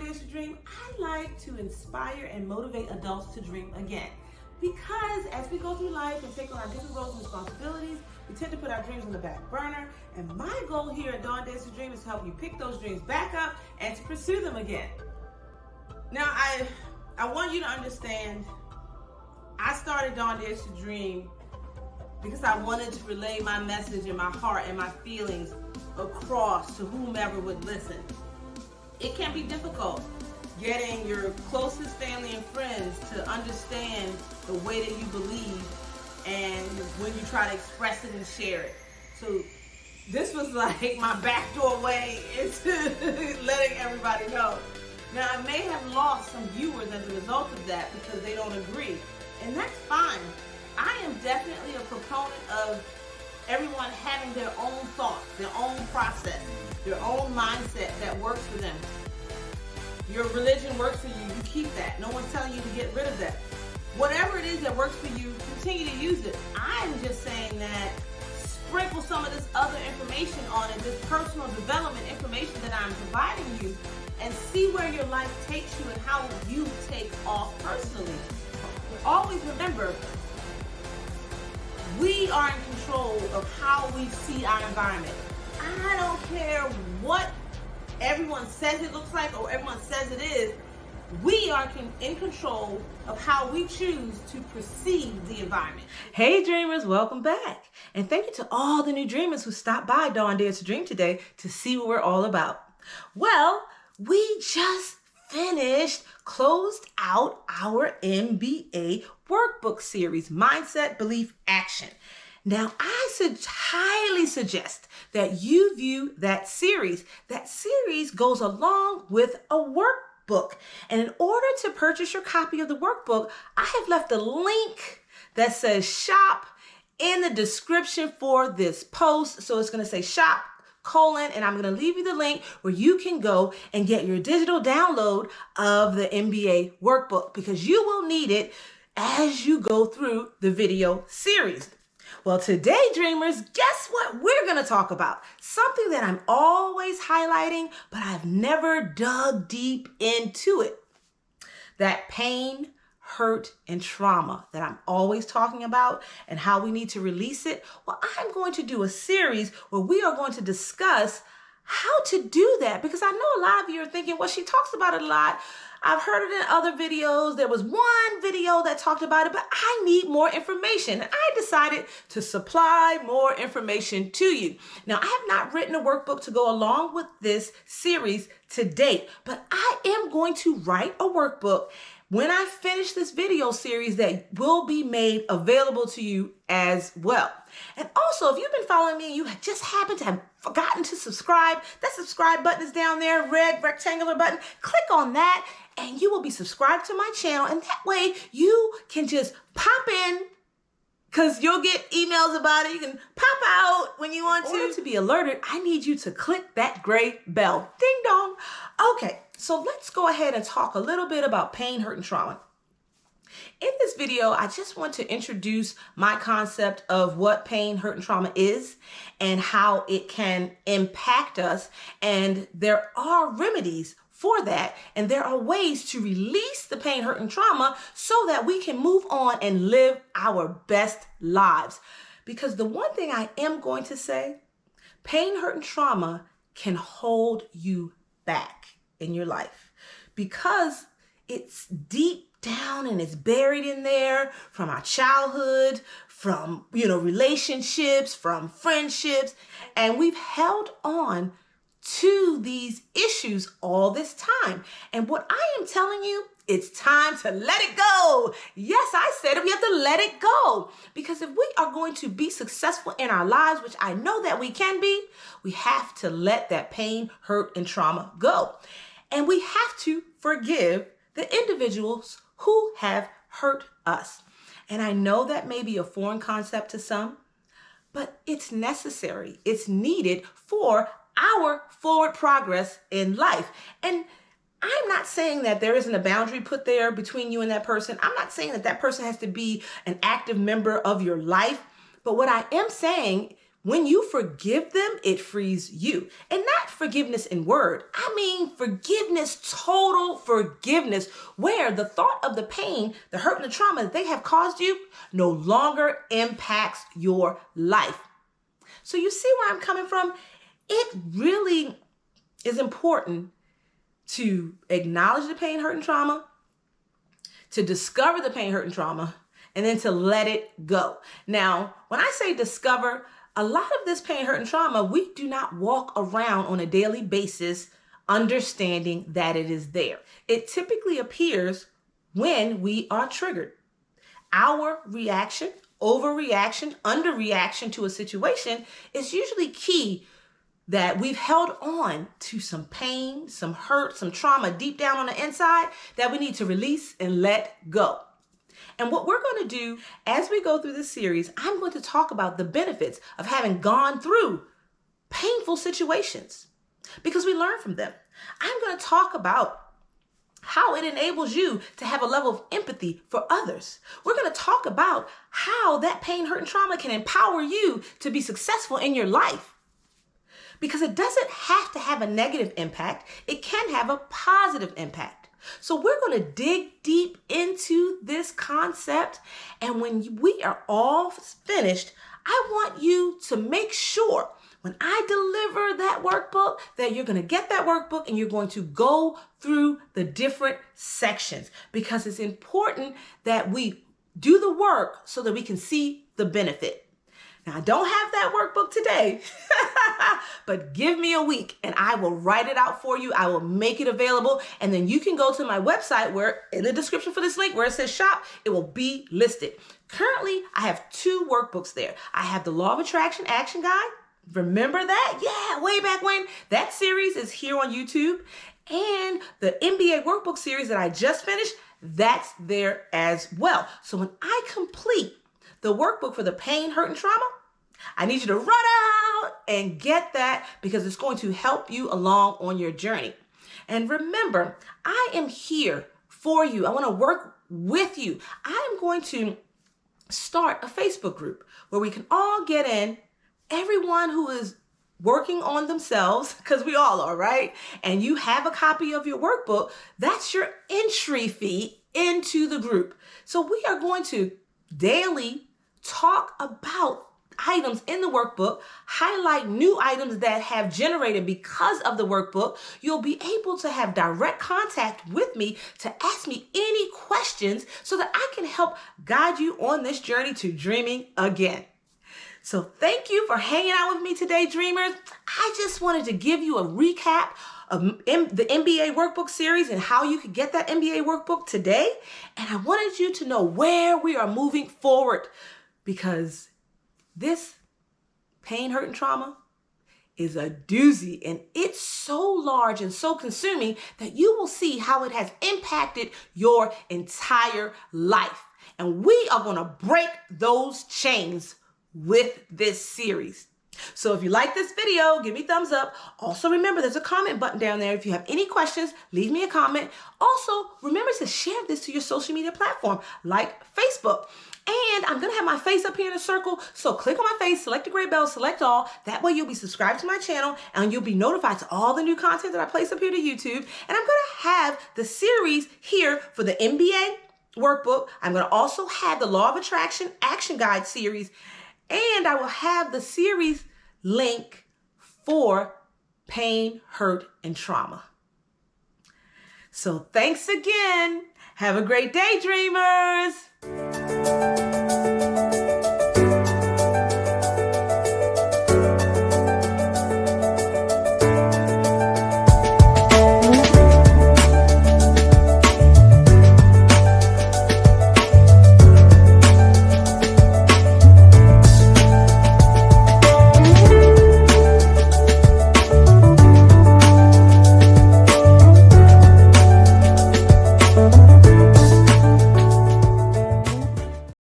DawnDares2Dream, I like to inspire and motivate adults to dream again. Because as we go through life and take on our different roles and responsibilities, we tend to put our dreams on the back burner. And my goal here at DawnDares2Dream is to help you pick those dreams back up and to pursue them again. Now, I want you to understand, I started DawnDares2Dream because I wanted to relay my message and my heart and my feelings across to whomever would listen. It can be difficult getting your closest family and friends to understand the way that you believe and when you try to express it and share it. So this was like my backdoor way into letting everybody know. Now, I may have lost some viewers as a result of that because they don't agree, and that's fine. I am definitely a proponent of everyone having their own thoughts, their own process, their own mindset that works for them. Your religion works for you, you keep that. No one's telling you to get rid of that. Whatever it is that works for you, continue to use it. I'm just saying that sprinkle some of this other information on it, this personal development information that I'm providing you, and see where your life takes you and how you take off personally. Always remember, we are in control of how we see our environment. I don't care what everyone says it looks like or everyone says it is. We are in control of how we choose to perceive the environment. Hey dreamers, welcome back. And thank you to all the new dreamers who stopped by DawnDares2Dream today to see what we're all about. Well, we just closed out our MBA workbook series, Mindset, Belief, Action. Now, I highly suggest that you view that series. That series goes along with a workbook. And in order to purchase your copy of the workbook, I have left a link that says shop in the description for this post. So it's going to say shop, and I'm going to leave you the link where you can go and get your digital download of the MBA workbook because you will need it as you go through the video series. Well, today, dreamers, guess what we're going to talk about? Something that I'm always highlighting, but I've never dug deep into it. That pain, hurt, and trauma that I'm always talking about and how we need to release it. Well, I'm going to do a series where we are going to discuss how to do that because I know a lot of you are thinking, well, she talks about it a lot. I've heard it in other videos. There was one video that talked about it, but I need more information. And I decided to supply more information to you. Now, I have not written a workbook to go along with this series to date, but I am going to write a workbook when I finish this video series that will be made available to you as well. And also, if you've been following me and you just happen to have forgotten to subscribe, that subscribe button is down there, red rectangular button. Click on that and you will be subscribed to my channel. And that way you can just pop in because you'll get emails about it. You can pop out when you want to. In order to be alerted, I need you to click that gray bell. Ding dong. Okay, so let's go ahead and talk a little bit about pain, hurt, and trauma. In this video, I just want to introduce my concept of what pain, hurt, and trauma is and how it can impact us. And there are remedies for that. And there are ways to release the pain, hurt, and trauma so that we can move on and live our best lives. Because the one thing I am going to say, pain, hurt, and trauma can hold you back in your life because it's deep down and it's buried in there from our childhood, from, relationships, from friendships, and we've held on to these issues all this time. And what I am telling you, it's time to let it go. Yes, I said it. We have to let it go. Because if we are going to be successful in our lives, which I know that we can be, we have to let that pain, hurt, and trauma go. And we have to forgive the individuals who have hurt us. And I know that may be a foreign concept to some, but it's necessary. It's needed for our forward progress in life. And I'm not saying that there isn't a boundary put there between you and that person. I'm not saying that that person has to be an active member of your life. But what I am saying, When you forgive them, it frees you. And not forgiveness in word. I mean forgiveness, total forgiveness, where the thought of the pain, the hurt and the trauma that they have caused you no longer impacts your life. So you see where I'm coming from? It really is important to acknowledge the pain, hurt, and trauma, to discover the pain, hurt, and trauma, and then to let it go. Now, when I say discover, a lot of this pain, hurt, and trauma, we do not walk around on a daily basis understanding that it is there. It typically appears when we are triggered. Our reaction, overreaction, underreaction to a situation is usually key that we've held on to some pain, some hurt, some trauma deep down on the inside that we need to release and let go. And what we're going to do as we go through this series, I'm going to talk about the benefits of having gone through painful situations because we learn from them. I'm going to talk about how it enables you to have a level of empathy for others. We're going to talk about how that pain, hurt, and trauma can empower you to be successful in your life. Because it doesn't have to have a negative impact. It can have a positive impact. So we're going to dig deep into this concept. And when we are all finished, I want you to make sure when I deliver that workbook that you're going to get that workbook and you're going to go through the different sections, because it's important that we do the work so that we can see the benefit. Now, I don't have that workbook today, but give me a week and I will write it out for you. I will make it available. And then you can go to my website where in the description for this link where it says shop, it will be listed. Currently, I have 2 workbooks there. I have the Law of Attraction Action Guide. Remember that? Yeah, way back when. That series is here on YouTube. And the MBA workbook series that I just finished, that's there as well. So when I complete the workbook for the pain, hurt, and trauma, I need you to run out and get that because it's going to help you along on your journey. And remember, I am here for you. I want to work with you. I am going to start a Facebook group where we can all get in, everyone who is working on themselves, because we all are, right? And you have a copy of your workbook, that's your entry fee into the group. So we are going to daily talk about items in the workbook, highlight new items that have generated because of the workbook. You'll be able to have direct contact with me to ask me any questions so that I can help guide you on this journey to dreaming again. So thank you for hanging out with me today, dreamers. I just wanted to give you a recap of the MBA workbook series and how you could get that MBA workbook today. And I wanted you to know where we are moving forward, because this pain, hurt, and trauma is a doozy, and it's so large and so consuming that you will see how it has impacted your entire life. And we are going to break those chains with this series. So if you like this video, give me a thumbs up. Also remember, there's a comment button down there. If you have any questions, leave me a comment. Also, remember to share this to your social media platform like Facebook. And I'm going to have my face up here in a circle. So click on my face, select the gray bell, select all. That way you'll be subscribed to my channel and you'll be notified to all the new content that I place up here to YouTube. And I'm going to have the series here for the MBA workbook. I'm going to also have the Law of Attraction Action Guide series. And I will have the series link for pain, hurt, and trauma. So thanks again. Have a great day, dreamers.